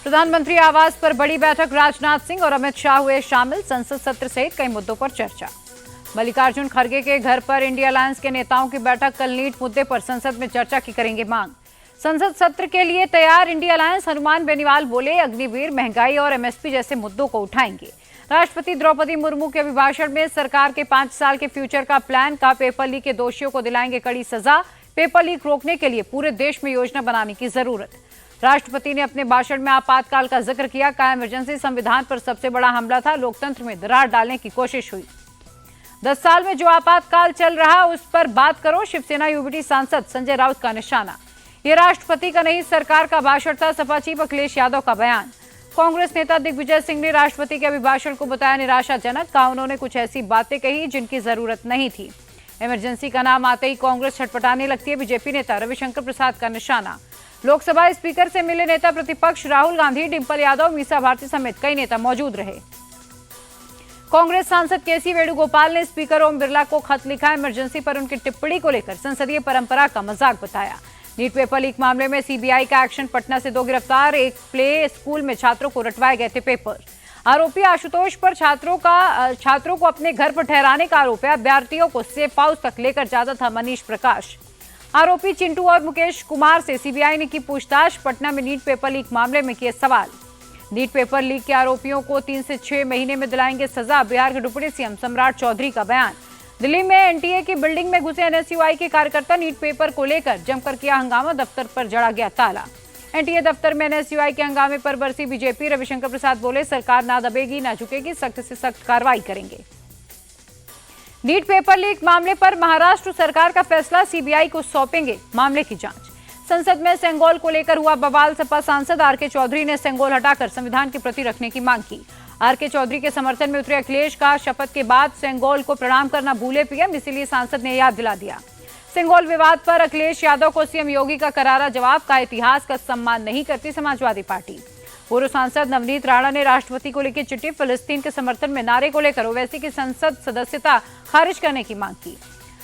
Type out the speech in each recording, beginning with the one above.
प्रधानमंत्री आवास पर बड़ी बैठक, राजनाथ सिंह और अमित शाह हुए शामिल। संसद सत्र सहित कई मुद्दों पर चर्चा। मल्लिकार्जुन खड़गे के घर पर इंडिया अलायंस के नेताओं की बैठक, कल नीट मुद्दे पर संसद में चर्चा की करेंगे मांग। संसद सत्र के लिए तैयार इंडिया अलायंस, हनुमान बेनीवाल बोले अग्निवीर, महंगाई और एमएसपी जैसे मुद्दों को उठाएंगे। राष्ट्रपति द्रौपदी मुर्मू के अभिभाषण में सरकार के 5 साल के फ्यूचर का प्लान का, पेपर लीक के दोषियों को दिलाएंगे कड़ी सजा। पेपर लीक रोकने के लिए पूरे देश में योजना बनाने की जरूरत। राष्ट्रपति ने अपने भाषण में आपातकाल का जिक्र किया। कहा, इमरजेंसी संविधान पर सबसे बड़ा हमला था, लोकतंत्र में दरार डालने की कोशिश हुई। 10 साल में जो आपातकाल चल रहा उस पर बात करो, शिवसेना यूबीटी सांसद संजय राउत का निशाना। ये राष्ट्रपति का नहीं, सरकार का भाषण था, सपा चीफ अखिलेश यादव का बयान। कांग्रेस नेता दिग्विजय सिंह ने राष्ट्रपति के अभिभाषण को बताया निराशाजनक। कहा, उन्होंने कुछ ऐसी बातें कही जिनकी जरूरत नहीं थी। इमरजेंसी का नाम आते ही कांग्रेस छटपटाने लगती है। बीजेपी नेता रविशंकर प्रसाद का निशाना। लोकसभा स्पीकर से मिले नेता प्रतिपक्ष राहुल गांधी, डिंपल यादव, मीसा भारती समेत कई नेता मौजूद रहे। कांग्रेस सांसद केसी वेणुगोपाल ने स्पीकर ओम बिरला को खत लिखा। इमरजेंसी पर उनकी टिप्पणी को लेकर संसदीय परंपरा का मजाक बताया। नीट पेपर लीक मामले में सीबीआई का एक्शन, पटना से 2 गिरफ्तार। एक प्ले स्कूल में छात्रों को रटवाए गए थे पेपर। आरोपी आशुतोष पर छात्रों को अपने घर पर ठहराने का आरोप है। अभ्यर्थियों को सेफ हाउस तक लेकर जाता था मनीष प्रकाश। आरोपी चिंटू और मुकेश कुमार से सीबीआई ने की पूछताछ। पटना में नीट पेपर लीक मामले में किए सवाल। नीट पेपर लीक के आरोपियों को 3 से 6 महीने में दिलाएंगे सजा। बिहार के डिप्टी सीएम सम्राट चौधरी का बयान। दिल्ली में एनटीए की बिल्डिंग में घुसे एनएसयूआई के कार्यकर्ता, नीट पेपर को लेकर जमकर किया हंगामा, दफ्तर पर जड़ा गया ताला। एनटीए दफ्तर में एनएसयूआई के हंगामे पर बरसी बीजेपी। रविशंकर प्रसाद बोले सरकार ना दबेगी ना झुकेगी, सख्त से सख्त कार्रवाई करेंगे। नीट पेपर लीक मामले पर महाराष्ट्र सरकार का फैसला, सीबीआई को सौंपेंगे मामले की जांच। संसद में सेंगोल को लेकर हुआ बवाल। सपा सांसद आरके चौधरी ने सेंगोल हटाकर संविधान की प्रति रखने की मांग की। आरके चौधरी के समर्थन में उतरे अखिलेश का शपथ के बाद सेंगोल को प्रणाम करना भूले पीएम, इसीलिए सांसद ने याद दिला दिया। सेंगोल विवाद पर अखिलेश यादव को सीएम योगी का करारा जवाब। का इतिहास का सम्मान नहीं करती समाजवादी पार्टी। पूर्व सांसद नवनीत राणा ने राष्ट्रपति को लिखी चिट्ठी, फिलिस्तीन के समर्थन में नारे को लेकर ओवैसी की संसद सदस्यता खारिज करने की मांग की।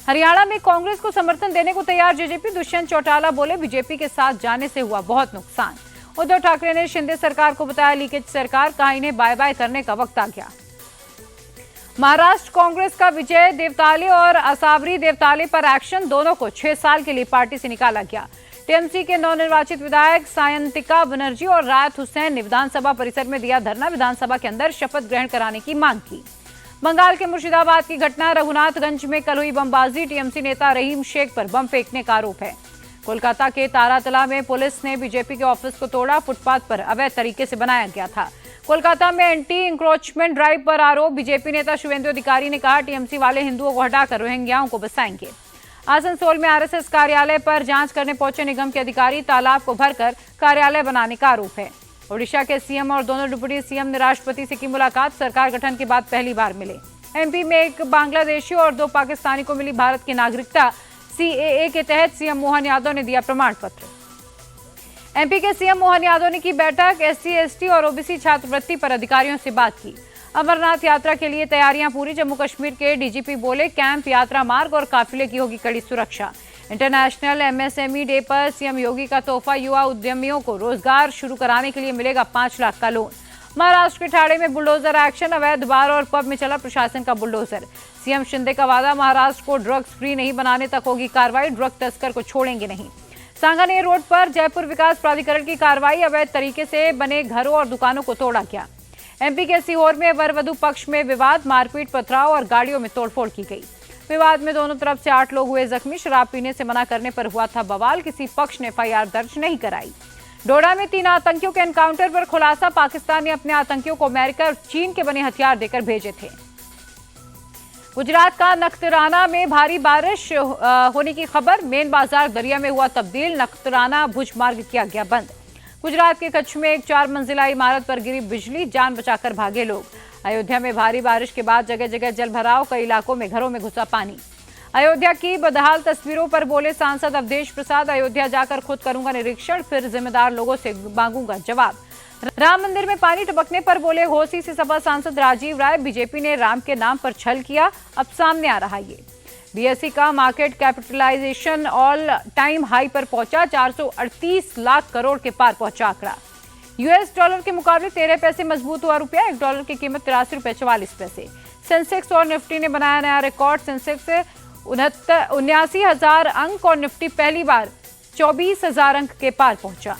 हरियाणा में कांग्रेस को समर्थन देने को तैयार जेजेपी। दुष्यंत चौटाला बोले बीजेपी के साथ जाने से हुआ बहुत नुकसान। उद्धव ठाकरे ने शिंदे सरकार को बताया लीकेज सरकार। कहा, इन्हें बाय बाय करने का वक्त आ गया। महाराष्ट्र कांग्रेस का विजय देवताले और असावरी देवताले पर एक्शन, दोनों को 6 साल के लिए पार्टी से निकाला गया। टीएमसी के नवनिर्वाचित विधायक सायंतिका बनर्जी और रायत हुसैन ने विधानसभा परिसर में दिया धरना। विधानसभा के अंदर शपथ ग्रहण कराने की मांग की। बंगाल के मुर्शिदाबाद की घटना, रघुनाथगंज में कल हुई बमबाजी। टीएमसी नेता रहीम शेख पर बम फेंकने का आरोप है। कोलकाता के तारातला में पुलिस ने बीजेपी के ऑफिस को तोड़ा। फुटपाथ पर अवैध तरीके से बनाया गया था। कोलकाता में एंटी इंक्रोचमेंट ड्राइव पर आरोप। बीजेपी नेता शुभेंदु अधिकारी ने कहा, टीएमसी वाले हिंदुओं को हटाकर रोहिंग्याओं को बसाएंगे। आसनसोल में आरएसएस कार्यालय पर जांच करने पहुंचे निगम के अधिकारी, तालाब को भरकर कार्यालय बनाने का आरोप है। ओडिशा के सीएम और दोनों डिप्टी सीएम ने राष्ट्रपति से की मुलाकात। सरकार गठन के बाद पहली बार मिले। एमपी में एक बांग्लादेशी और 2 पाकिस्तानी को मिली भारत की नागरिकता। सीएए के तहत सीएम मोहन यादव ने दिया प्रमाण पत्र। एमपी के सीएम मोहन यादव ने की बैठक। एससी, एसटी और ओबीसी छात्रवृत्ति पर अधिकारियों से बात की। अमरनाथ यात्रा के लिए तैयारियां पूरी। जम्मू कश्मीर के डीजीपी बोले कैंप, यात्रा मार्ग और काफिले की होगी कड़ी सुरक्षा। इंटरनेशनल एमएसएमई डे पर सीएम योगी का तोहफा, युवा उद्यमियों को रोजगार शुरू कराने के लिए मिलेगा 5 लाख का लोन। महाराष्ट्र के ठाणे में बुलडोजर एक्शन, अवैध बार और पब में चला प्रशासन का बुलडोजर। सीएम शिंदे का वादा, महाराष्ट्र को ड्रग्स फ्री नहीं बनाने तक होगी कार्रवाई, ड्रग तस्कर को छोड़ेंगे नहीं। सांगानेर रोड पर जयपुर विकास प्राधिकरण की कार्रवाई, अवैध तरीके से बने घरों और दुकानों को तोड़ा गया। एमपी के सीहोर में वर वधू पक्ष में विवाद, मारपीट, पथराव और गाड़ियों में तोड़फोड़ की गई। विवाद में दोनों तरफ से 8 लोग हुए जख्मी। शराब पीने से मना करने पर हुआ था बवाल। किसी पक्ष ने एफआईआर दर्ज नहीं कराई। डोडा में 3 आतंकियों के एनकाउंटर पर खुलासा, पाकिस्तान ने अपने आतंकियों को अमेरिका और चीन के बने हथियार देकर भेजे थे। गुजरात का नखत्राना में भारी बारिश होने की खबर, मेन बाजार दरिया में हुआ तब्दील। नखत्राना भुज मार्ग किया गया बंद। गुजरात के कच्छ में एक 4 मंजिला इमारत पर गिरी बिजली, जान बचाकर भागे लोग। अयोध्या में भारी बारिश के बाद जगह जगह जल भराव, कई इलाकों में घरों में घुसा पानी। अयोध्या की बदहाल तस्वीरों पर बोले सांसद अवधेश प्रसाद, अयोध्या जाकर खुद करूंगा निरीक्षण, फिर जिम्मेदार लोगों से मांगूंगा जवाब। राम मंदिर में पानी टपकने पर बोले घोसी से सपा सांसद राजीव राय, बीजेपी ने राम के नाम पर छल किया, अब सामने आ रहा ये। बीएसई का market capitalisation all time high पर पहुंचा, 438 लाख करोड़ के पार पहुंचा आंकड़ा। यूएस डॉलर के मुकाबले 13 पैसे मजबूत हुआ रुपया। एक डॉलर की कीमत 83 रुपये 44 पैसे। सेंसेक्स और निफ्टी ने बनाया नया रिकॉर्ड। सेंसेक्स से 79,000 अंक और निफ्टी पहली बार 24,000 अंक के पार पहुंचा।